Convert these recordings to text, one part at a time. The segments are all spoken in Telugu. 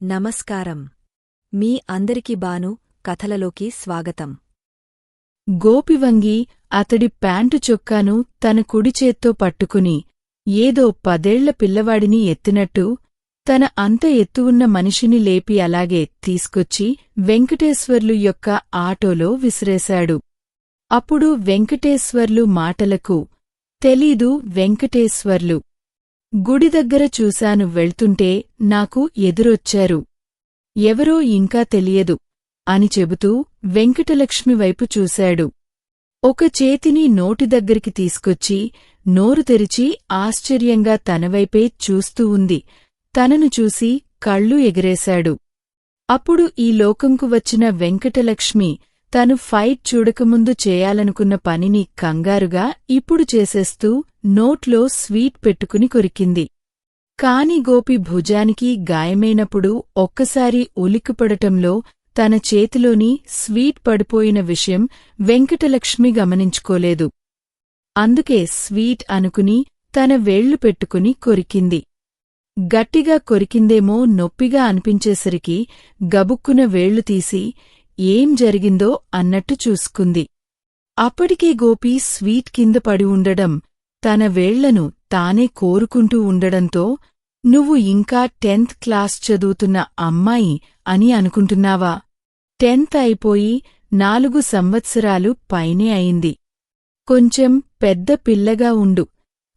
నమస్కారం. మీ అందరికి బాను కథలలోకి స్వాగతం. గోపి వంగి అతడి ప్యాంటు చొక్కాను తన కుడిచేత్తో పట్టుకుని ఏదో 10 ఏళ్ల పిల్లవాడిని ఎత్తినట్టు తన అంత ఎత్తు ఉన్న మనిషిని లేపి అలాగే తీసుకొచ్చి వెంకటేశ్వర్లు యొక్క ఆటోలో విసిరేశాడు. అప్పుడు వెంకటేశ్వర్లు మాటలకు తెలీదు వెంకటేశ్వర్లు. గుడి దగ్గర చూశాను, వెళ్తుంటే నాకు ఎదురొచ్చారు. ఎవరో ఇంకా తెలియదు అని చెబుతూ వెంకటలక్ష్మి వైపు చూశాడు. ఒక చేతిని నోటి దగ్గరికి తీసుకొచ్చి నోరు తెరిచి ఆశ్చర్యంగా తనవైపే చూస్తూ ఉంది. తనను చూసి కళ్ళు ఎగిరేశాడు. అప్పుడు ఈ లోకంకు వచ్చిన వెంకటలక్ష్మి తను ఫైట్ చూడకముందు చేయాలనుకున్న పనిని కంగారుగా ఇప్పుడు చేసేస్తూ నోట్లో స్వీట్ పెట్టుకుని కొరికింది. కాని గోపి భుజానికి గాయమైనప్పుడు ఒక్కసారి ఉలిక్కిపడటంలో తన చేతిలోని స్వీట్ పడిపోయిన విషయం వెంకటలక్ష్మి గమనించుకోలేదు. అందుకే స్వీట్ అనుకుని తన వేళ్లు పెట్టుకుని కొరికింది. గట్టిగా కొరికిందేమో నొప్పిగా అనిపించేసరికి గబుక్కున వేళ్లు తీసి ఏం జరిగిందో అన్నట్టు చూసుకుంది. అప్పటికే గోపి స్వీట్ కింద పడి ఉండడం, తన వేళ్లను తానే కోరుకుంటూ ఉండడంతో నువ్వు ఇంకా 10th క్లాస్ చదువుతున్న అమ్మాయి అని అనుకుంటున్నావా? 10th అయిపోయి 4 సంవత్సరాలు పైనే అయింది. కొంచెం పెద్ద పిల్లగా ఉండు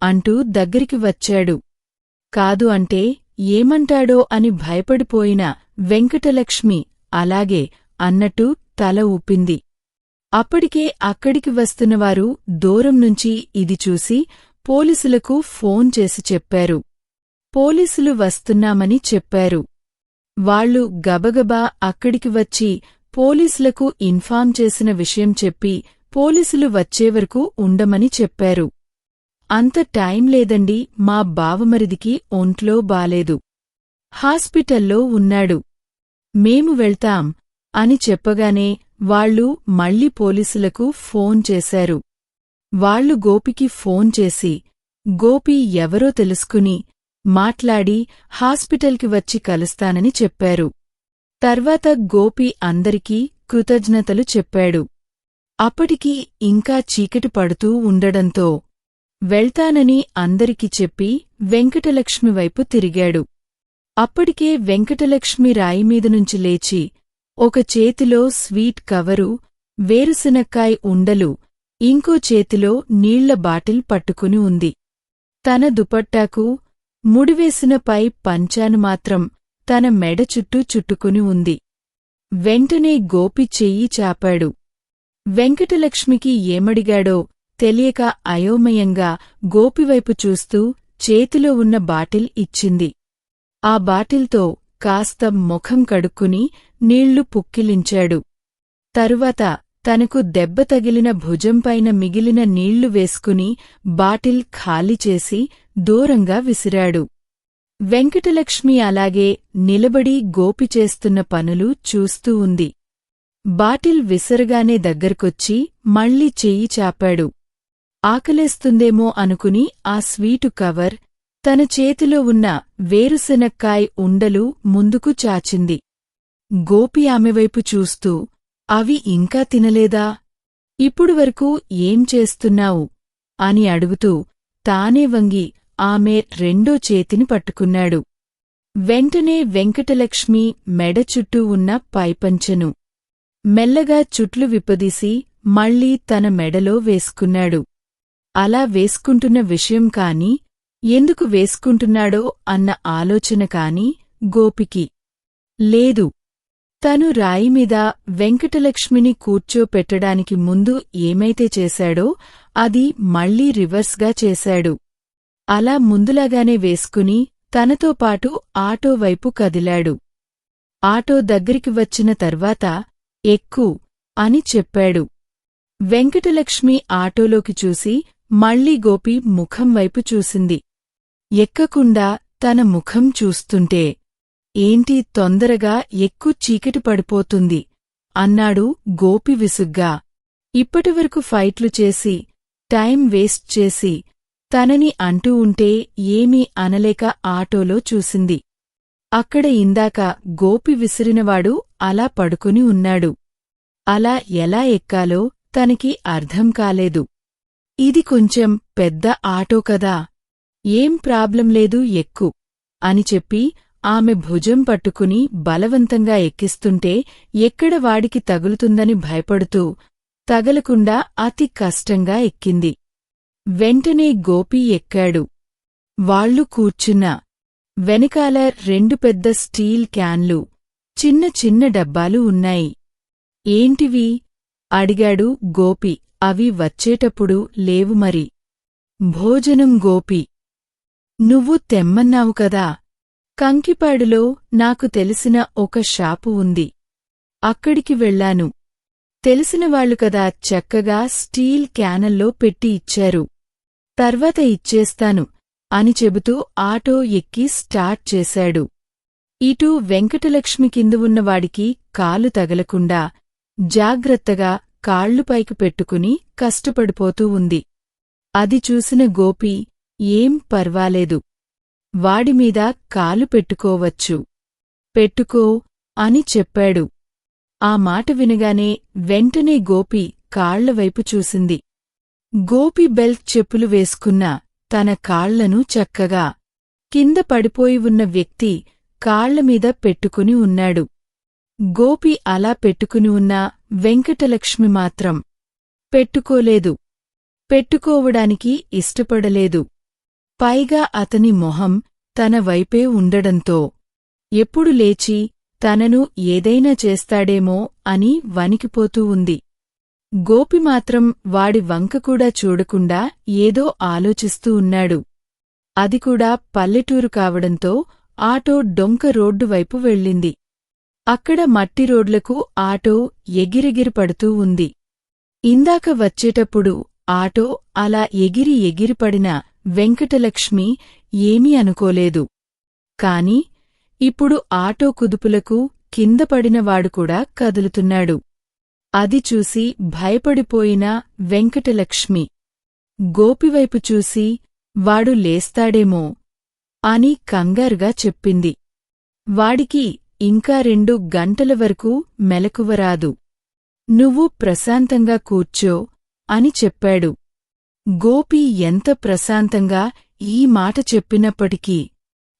అంటూ దగ్గరికి వచ్చాడు. కాదు అంటే ఏమంటాడో అని భయపడిపోయిన వెంకటలక్ష్మి అలాగే అన్నట్టు తల ఊపింది. అప్పటికే అక్కడికి వస్తున్నవారు దూరం నుంచి ఇది చూసి పోలీసులకు ఫోన్ చేసి చెప్పారు. పోలీసులు వస్తున్నామని చెప్పారు. వాళ్లు గబగబా అక్కడికి వచ్చి పోలీసులకు ఇన్ఫార్మ్ చేసిన విషయం చెప్పి పోలీసులు వచ్చేవరకు ఉండమని చెప్పారు. అంత టైం లేదండి, మా బావమరిదికి ఒంట్లో బాలేదు, హాస్పిటల్లో ఉన్నాడు, మేము వెళ్తాం అని చెప్పగానే వాళ్లు మళ్లీ పోలీసులకు ఫోన్ చేశారు. వాళ్లు గోపికి ఫోన్ చేసి గోపి ఎవరో తెలుసుకుని మాట్లాడి హాస్పిటల్కి వచ్చి కలుస్తానని చెప్పారు. తర్వాత గోపి అందరికీ కృతజ్ఞతలు చెప్పాడు. అప్పటికి ఇంకా చీకటి పడుతూ ఉండడంతో వెళ్తానని అందరికి చెప్పి వెంకటలక్ష్మి వైపు తిరిగాడు. అప్పటికే వెంకటలక్ష్మి రాయిమీదనుంచి లేచి ఒక చేతిలో స్వీట్ కవరు, వేరుశనక్కాయ ఉండలు, ఇంకో చేతిలో నీళ్ల బాటిల్ పట్టుకుని ఉంది. తన దుపట్టాకు ముడివేసిన పై పంచాను మాత్రం తన మెడ చుట్టూ చుట్టుకుని ఉంది. వెంటనే గోపి చెయ్యి చాపాడు. వెంకటలక్ష్మికి ఏమడిగాడో తెలియక అయోమయంగా గోపివైపు చూస్తూ చేతిలో ఉన్న బాటిల్ ఇచ్చింది. ఆ బాటిల్తో కాస్త ముఖం కడుక్కుని నీళ్లు పుక్కిలించాడు. తరువాత తనకు దెబ్బ తగిలిన భుజంపైన మిగిలిన నీళ్లు వేసుకుని బాటిల్ ఖాళీ చేసి దూరంగా విసిరాడు. వెంకటలక్ష్మి అలాగే నిలబడి గోపి చేస్తున్న పనులు చూస్తూ ఉంది. బాటిల్ విసరగానే దగ్గరకొచ్చి మళ్లీ చెయ్యి చాపాడు. ఆకలేస్తుందేమో అనుకుని ఆ స్వీటు కవర్, తన చేతిలో ఉన్న వేరుశనక్కాయ ఉండలు ముందుకు చాచింది. గోపి ఆమెవైపు చూస్తూ అవి ఇంకా తినలేదా? ఇప్పుడు వరకు ఏం చేస్తున్నావు అని అడుగుతూ తానే వంగి ఆమె రెండో చేతిని పట్టుకున్నాడు. వెంటనే వెంకటలక్ష్మి మెడ చుట్టూ ఉన్న పైపంచెను మెల్లగా చుట్లు విప్పదీసి మళ్లీ తన మెడలో వేసుకున్నాడు. అలా వేసుకుంటున్న విషయం కాని, ఎందుకు వేసుకుంటున్నాడో అన్న ఆలోచన కాని గోపికి లేదు. తను రాయిమీద వెంకటలక్ష్మిని కూర్చోపెట్టడానికి ముందు ఏమైతే చేశాడో అది మళ్లీ రివర్స్గా చేశాడు. అలా ముందులాగానే వేసుకుని తనతో పాటు ఆటో వైపు కదిలాడు. ఆటో దగ్గరికి వచ్చిన తర్వాత ఎక్కు అని చెప్పాడు. వెంకటలక్ష్మి ఆటోలోకి చూసి మళ్లీ గోపి ముఖం వైపు చూసింది. ఎక్కకుండా తన ముఖం చూస్తుంటే ఏంటి తొందరగా ఎక్కు, చీకటి పడిపోతుంది అన్నాడు గోపి విసుగ్గా. ఇప్పటివరకు ఫైట్లు చేసి టైం వేస్ట్ చేసి తనని అంటూ ఉంటే ఏమీ అనలేక ఆటోలో చూసింది. అక్కడ ఇందాక గోపి విసిరినవాడు అలా పడుకుని ఉన్నాడు. అలా ఎలా ఎక్కాలో తనకి అర్థం కాలేదు. ఇది కొంచెం పెద్ద ఆటో కదా, ఏం ప్రాబ్లం లేదు, ఎక్కు అని చెప్పి ఆమె భుజం పట్టుకుని బలవంతంగా ఎక్కిస్తుంటే ఎక్కడ వాడికి తగులుతుందని భయపడుతూ తగలకుండా అతి కష్టంగా ఎక్కింది. వెంటనే గోపి ఎక్కాడు. వాళ్లు కూర్చున్నా. వెనకాల 2 పెద్ద స్టీల్ క్యాన్లు, చిన్న చిన్న డబ్బాలు ఉన్నాయి. ఏంటివి? అడిగాడు గోపి. అవి వచ్చేటప్పుడు లేవు మరి. భోజనం గోపి. నువ్వు తెమ్మన్నావు కదా. కంకిపాడులో నాకు తెలిసిన ఒక షాపు ఉంది. అక్కడికి వెళ్ళాను. తెలిసినవాళ్లు కదా, చక్కగా స్టీల్ క్యానల్లో పెట్టి ఇచ్చారు. తర్వాత ఇచ్చేస్తాను అని చెబుతూ ఆటో ఎక్కి స్టార్ట్ చేశాడు. ఇటూ వెంకటలక్ష్మి కింద ఉన్నవాడికి కాలు తగలకుండా జాగ్రత్తగా కాళ్లు పైకి పెట్టుకుని కష్టపడిపోతూ ఉంది. అది చూసిన గోపి, ఏం పర్వాలేదు, వాడిమీద కాలు పెట్టుకోవచ్చు, పెట్టుకో అని చెప్పాడు. ఆ మాట వినగానే వెంటనే గోపి కాళ్లవైపు చూసింది. గోపి బెల్ట్ చెప్పులు వేసుకున్న తన కాళ్లను చక్కగా కింద పడిపోయి ఉన్న వ్యక్తి కాళ్లమీద పెట్టుకుని ఉన్నాడు. గోపి అలా పెట్టుకుని ఉన్న వెంకటలక్ష్మి మాత్రం పెట్టుకోలేదు. పెట్టుకోవడానికి ఇష్టపడలేదు. పైగా అతని మొహం తన వైపే ఉండడంతో ఎప్పుడు లేచి తనను ఏదైనా చేస్తాడేమో అని వణికిపోతూ ఉంది. గోపి మాత్రం వాడి వంక కూడా చూడకుండా ఏదో ఆలోచిస్తూ ఉన్నాడు. అది కూడా పల్లెటూరు కావడంతో ఆటో డొంక రోడ్డు వైపు వెళ్ళింది. అక్కడ మట్టి రోడ్లకు ఆటో ఎగిరెగిరి పడుతూ ఉంది. ఇందాక వచ్చేటప్పుడు ఆటో అలా ఎగిరి ఎగిరిపడిన వెంకటలక్ష్మి ఏమీ అనుకోలేదు. కాని ఇప్పుడు ఆటో కుదుపులకు కిందపడినవాడు కూడా కదులుతున్నాడు. అది చూసి భయపడిపోయిన వెంకటలక్ష్మి గోపివైపు చూసి, వాడు లేస్తాడేమో అని కంగారుగా చెప్పింది. వాడికి ఇంకా 2 గంటల వరకు మెలకువరాదు. నువ్వు ప్రశాంతంగా కూర్చో అని చెప్పాడు. గోపి ఎంత ప్రశాంతంగా ఈ మాట చెప్పినప్పటికీ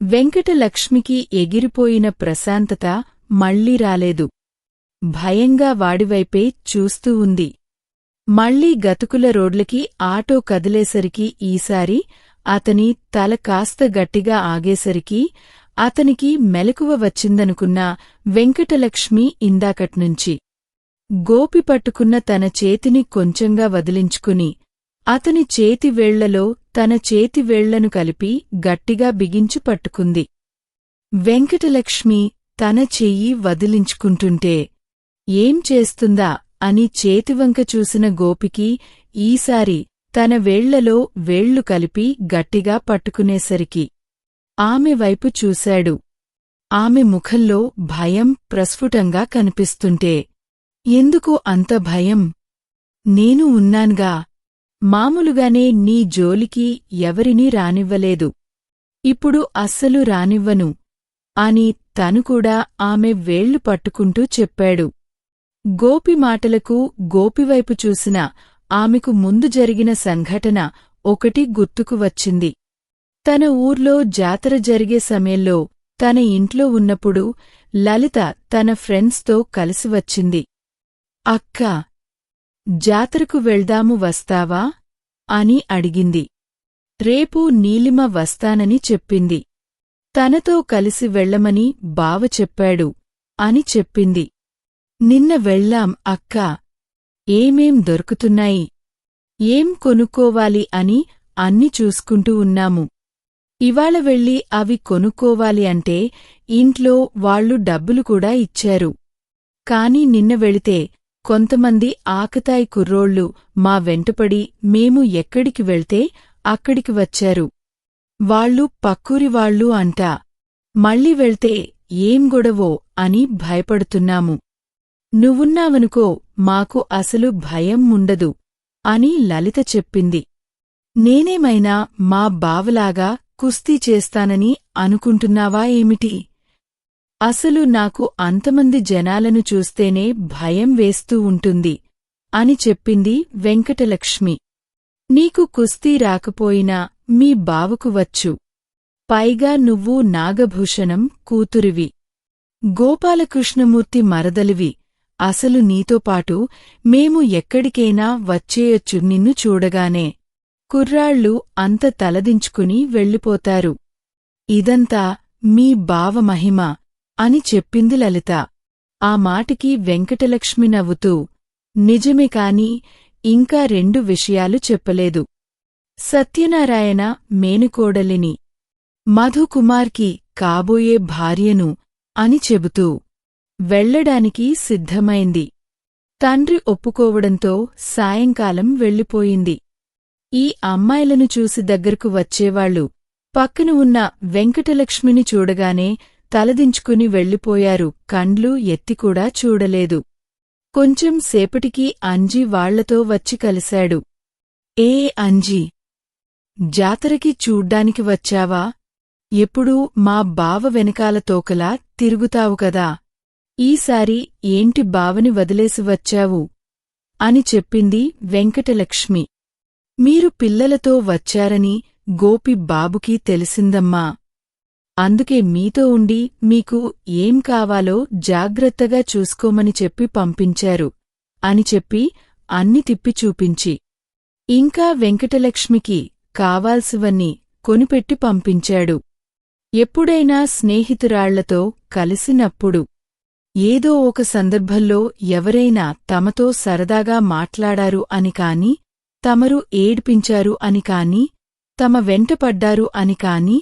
వెంకటలక్ష్మికి ఎగిరిపోయిన ప్రశాంతత మళ్లీ రాలేదు. భయంగా వాడివైపే చూస్తూ ఉంది. మళ్లీ గతుకుల రోడ్లకి ఆటో కదిలేసరికి ఈసారి అతని తల కాస్త గట్టిగా ఆగేసరికి అతనికి మెలకువ వచ్చిందనుకున్న వెంకటలక్ష్మి ఇందాకట్నుంచి గోపి పట్టుకున్న తన చేతిని కొంచెంగా వదిలించుకుని అతని చేతివేళ్లలో తన చేతివేళ్లను కలిపి గట్టిగా బిగించి పట్టుకుంది. వెంకటలక్ష్మి తన చెయ్యి వదిలించుకుంటుంటే ఏం చేస్తుందా అని చేతివంక చూసిన గోపికి ఈసారి తన వేళ్లలో వేళ్లు కలిపి గట్టిగా పట్టుకునేసరికి ఆమె వైపు చూశాడు. ఆమె ముఖంలో భయం ప్రస్ఫుటంగా కనిపిస్తుంటే, ఎందుకు అంత భయం? నేను ఉన్నాన్గా, మామూలుగానే నీ జోలికి ఎవరినీ రానివ్వలేదు, ఇప్పుడు అస్సలు రానివ్వను అని తను కూడా ఆమె వేళ్లు పట్టుకుంటూ చెప్పాడు. గోపి మాటలకు గోపివైపు చూసిన ఆమెకు ముందు జరిగిన సంఘటన ఒకటి గుర్తుకు వచ్చింది. తన ఊర్లో జాతర జరిగే సమయంలో తన ఇంట్లో ఉన్నప్పుడు లలిత తన ఫ్రెండ్స్తో కలిసి వచ్చింది. అక్కా, జాతరకు వెళ్దాము, వస్తావా అని అడిగింది. రేపు నీలిమ వస్తానని చెప్పింది. తనతో కలిసి వెళ్లమని బావ చెప్పాడు అని చెప్పింది. నిన్న వెళ్ళాం అక్కా, ఏమేం దొరుకుతున్నాయి, ఏం కొనుక్కోవాలి అని అన్ని చూసుకుంటూ ఉన్నాము. ఇవాళ వెళ్ళి అవి కొనుక్కోవాలి అంటే ఇంట్లో వాళ్లు డబ్బులు కూడా ఇచ్చారు. కాని నిన్న వెళితే కొంతమంది ఆకతాయి కుర్రోళ్ళు మా వెంటపడి మేము ఎక్కడికి వెళ్తే అక్కడికి వచ్చారు. వాళ్లు పక్కూరివాళ్లు అంటా. మళ్ళీ వెళ్తే ఏం గొడవో అని భయపడుతున్నాము. నువ్వున్నావనుకో మాకు అసలు భయం ఉండదు అని లలిత చెప్పింది. నేనేమైనా మా బావలాగా కుస్తీ చేస్తానని అనుకుంటున్నావా ఏమిటి? అసలు నాకు అంతమంది జనాలను చూస్తేనే భయం వేస్తూ ఉంటుంది అని చెప్పింది వెంకటలక్ష్మి. నీకు కుస్తీ రాకపోయినా మీ బావకు వచ్చు. పైగా నువ్వు నాగభూషణం కూతురివి. గోపాలకృష్ణమూర్తి మరదలివి. అసలు నీతోపాటు మేము ఎక్కడికైనా వచ్చేయొచ్చు నిన్ను చూడగానే. కుర్రాళ్ళు అంత తలదించుకుని వెళ్ళిపోతారు. ఇదంతా మీ బావ మహిమ అని చెప్పింది లలిత. ఆ మాటికి వెంకటలక్ష్మి నవ్వుతూ, నిజమే కాని ఇంకా 2 విషయాలు చెప్పలేదు. సత్యనారాయణ మేనుకోడలిని, మధుకుమార్కి కాబోయే భార్యను అని చెబుతూ వెళ్ళడానికి సిద్ధమైంది. తండ్రి ఒప్పుకోవడంతో సాయంకాలం వెళ్ళిపోయింది. ఈ అమ్మాయిలను చూసి దగ్గరకు వచ్చేవాళ్లు పక్కన ఉన్న వెంకటలక్ష్మిని చూడగానే తలదించుకుని వెళ్ళిపోయారు. కండ్లు ఎత్తికూడా చూడలేదు. కొంచెం సేపటికి అంజి వాళ్లతో వచ్చి కలిశాడు. ఏ అంజీ, జాతరకి చూడ్డానికి వచ్చావా? ఎప్పుడూ మా బావ వెనకాల తోకలా తిరుగుతావు కదా, ఈసారి ఏంటి బావని వదిలేసి వచ్చావు? అని చెప్పింది వెంకటలక్ష్మి. మీరు పిల్లలతో వచ్చారని గోపి బాబుకి తెలిసిందమ్మా. అందుకే మీతో ఉండి మీకు ఏం కావాలో జాగ్రత్తగా చూసుకోమని చెప్పి పంపించారు అని చెప్పి అన్ని తిప్పి చూపించి, ఇంకా వెంకటలక్ష్మికి కావాల్సివన్నీ కొనిపెట్టి పంపించాడు. ఎప్పుడైనా స్నేహితురాళ్లతో కలిసినప్పుడు ఏదో ఒక సందర్భంలో ఎవరైనా తమతో సరదాగా మాట్లాడారు అని కాని, తమరు ఏడ్పించారు అని కాని, తమ వెంటపడ్డారు అని కాని,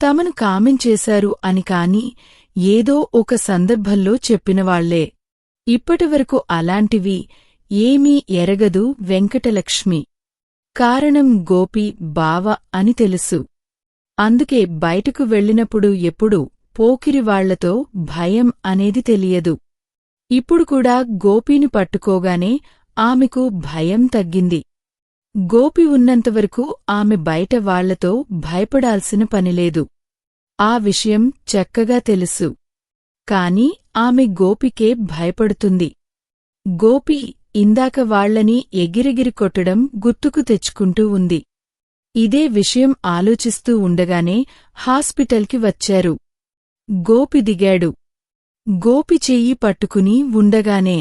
తమను కామెంచేశారు అని కాని ఏదో ఒక సందర్భంలో చెప్పినవాళ్లే. ఇప్పటివరకు అలాంటివి ఏమీ ఎరగదు వెంకటలక్ష్మి. కారణం గోపి బావ అని తెలుసు. అందుకే బయటకు వెళ్ళినప్పుడు ఎప్పుడు పోకిరివాళ్లతో భయం అనేది తెలియదు. ఇప్పుడు కూడా గోపీని పట్టుకోగానే ఆమెకు భయం తగ్గింది. గోపి ఉన్నంతవరకు ఆమె బయట వాళ్లతో భయపడాల్సిన పనిలేదు. ఆ విషయం చక్కగా తెలుసు. కాని ఆమె గోపికే భయపడుతుంది. గోపి ఇందాక వాళ్లని ఎగిరెగిరి కొట్టడం గుర్తుకు తెచ్చుకుంటూ ఉంది. ఇదే విషయం ఆలోచిస్తూ ఉండగానే హాస్పిటల్కి వచ్చారు. గోపి దిగాడు. గోపి చెయ్యి పట్టుకుని ఉండగానే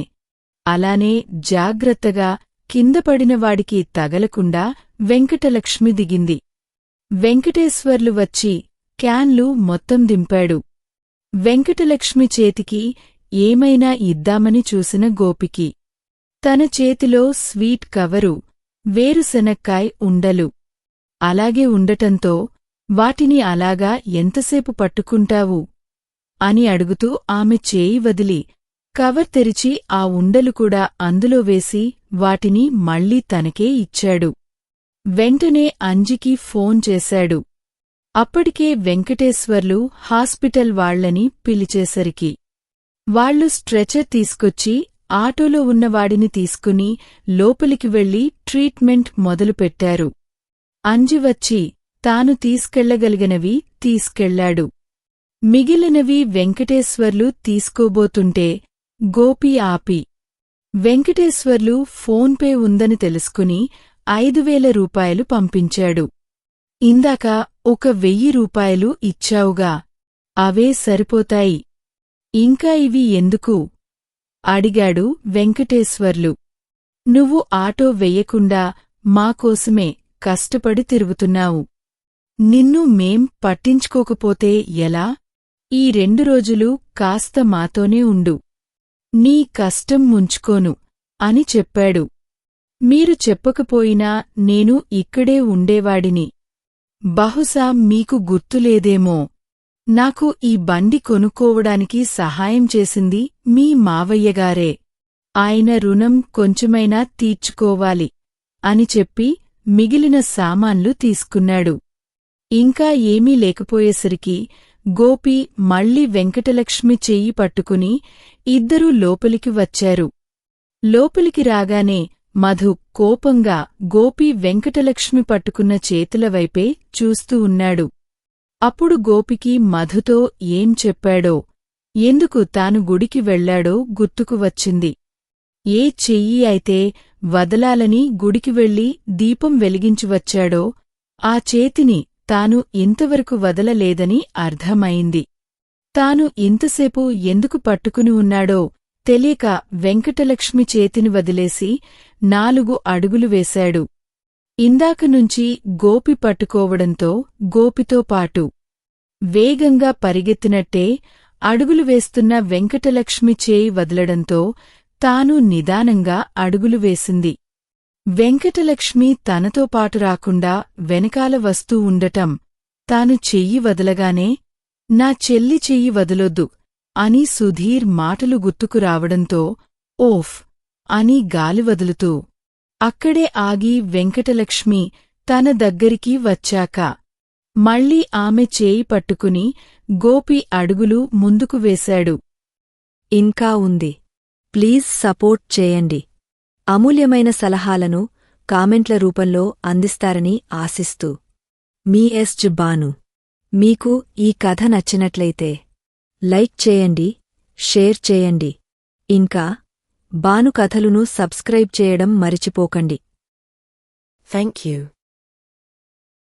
అలానే జాగ్రత్తగా కిందపడినవాడికి తగలకుండా వెంకటలక్ష్మి దిగింది. వెంకటేశ్వర్లు వచ్చి క్యాన్లు మొత్తం దింపాడు. వెంకటలక్ష్మి చేతికి ఏమైనా ఇద్దామని చూసిన గోపికి తన చేతిలో స్వీట్ కవరు, వేరుశనక్కాయ్ ఉండలు అలాగే ఉండటంతో వాటిని అలాగా ఎంతసేపు పట్టుకుంటావు అని అడుగుతూ ఆమె చేయి వదిలి కవర్ తెరిచి ఆ ఉండలు కూడా అందులో వేసి వాటిని మళ్లీ తనకే ఇచ్చాడు. వెంటనే అంజికి ఫోన్ చేశాడు. అప్పటికే వెంకటేశ్వర్లు హాస్పిటల్ వాళ్లని పిలిచేసరికి వాళ్లు స్ట్రెచర్ తీసుకొచ్చి ఆటోలో ఉన్నవాడిని తీసుకుని లోపలికి వెళ్లి ట్రీట్మెంట్ మొదలుపెట్టారు. అంజి వచ్చి తాను తీసుకెళ్లగలిగినవి తీసుకెళ్లాడు. మిగిలినవి వెంకటేశ్వర్లు తీసుకోబోతుంటే గోపి ఆపి, వెంకటేశ్వర్లు ఫోన్పే ఉందని తెలుసుకుని 5,000 రూపాయలు పంపించాడు. ఇందాక 1,000 రూపాయలు ఇచ్చావుగా, అవే సరిపోతాయి. ఇంకా ఇవి ఎందుకు? అడిగాడు వెంకటేశ్వర్లు. నువ్వు ఆటో వెయ్యకుండా మాకోసమే కష్టపడి తిరుగుతున్నావు. నిన్ను మేం పట్టించుకోకపోతే ఎలా? ఈ 2 రోజులు కాస్త మాతోనే ఉండు. నీ కష్టం ముంచుకోను అని చెప్పాడు. మీరు చెప్పకపోయినా నేను ఇక్కడే ఉండేవాడిని. బహుశా మీకు గుర్తులేదేమో, నాకు ఈ బండి కొనుక్కోవడానికి సహాయం చేసింది మీ మావయ్యగారే. ఆయన రుణం కొంచెమైనా తీర్చుకోవాలి అని చెప్పి మిగిలిన సామాన్లు తీసుకున్నాడు. ఇంకా ఏమీ లేకపోయేసరికి గోపి మళ్లీ వెంకటలక్ష్మి చెయ్యి పట్టుకుని ఇద్దరూ లోపలికి వచ్చారు. లోపలికి రాగానే మధు కోపంగా గోపి వెంకటలక్ష్మి పట్టుకున్న చేతుల వైపే చూస్తూ ఉన్నాడు. అప్పుడు గోపికి మధుతో ఏం చెప్పాడో ఎందుకు తాను గుడికి వెళ్లాడో గుర్తుకు వచ్చింది. ఏ చెయ్యి అయితే వదలాలని గుడికి వెళ్లి దీపం వెలిగించి వచ్చాడో ఆ చేతిని తాను ఇంతవరకు వదలలేదని అర్థమైంది. తాను ఇంతసేపు ఎందుకు పట్టుకుని ఉన్నాడో తెలియక వెంకటలక్ష్మి చేతిని వదిలేసి 4 అడుగులు వేశాడు. ఇందాకనుంచి గోపి పట్టుకోవడంతో గోపితో పాటు వేగంగా పరిగెత్తినట్టే అడుగులు వేస్తున్న వెంకటలక్ష్మి చేయి వదలడంతో తాను నిదానంగా అడుగులు వేసింది. వెంకటలక్ష్మి తనతో పాటు రాకుండా వెనకాల వస్తూ ఉండటం తాను చెయ్యి వదలగానే నా చెల్లి చెయ్యి వదలొద్దు అని సుధీర్ మాటలు గుర్తుకు రావడంతో ఓఫ్ అని గాలి వదులుతూ అక్కడే ఆగి వెంకటలక్ష్మి తన దగ్గరికి వచ్చాక మళ్ళీ ఆమె చేయి పట్టుకుని గోపి అడుగులు ముందుకు వేశాడు. ఇంకా ఉంది. ప్లీజ్ సపోర్ట్ చేయండి. అమూల్యమైన సలహాలను కామెంట్ల రూపంలో అందిస్తారని ఆశిస్తూ మీ ఎస్ బాను. మీకు ఈ కథ నచ్చినట్లయితే లైక్ చేయండి, షేర్ చేయండి. ఇంకా బాను కథలును సబ్స్క్రైబ్ చేయడం మరిచిపోకండి. Thank you.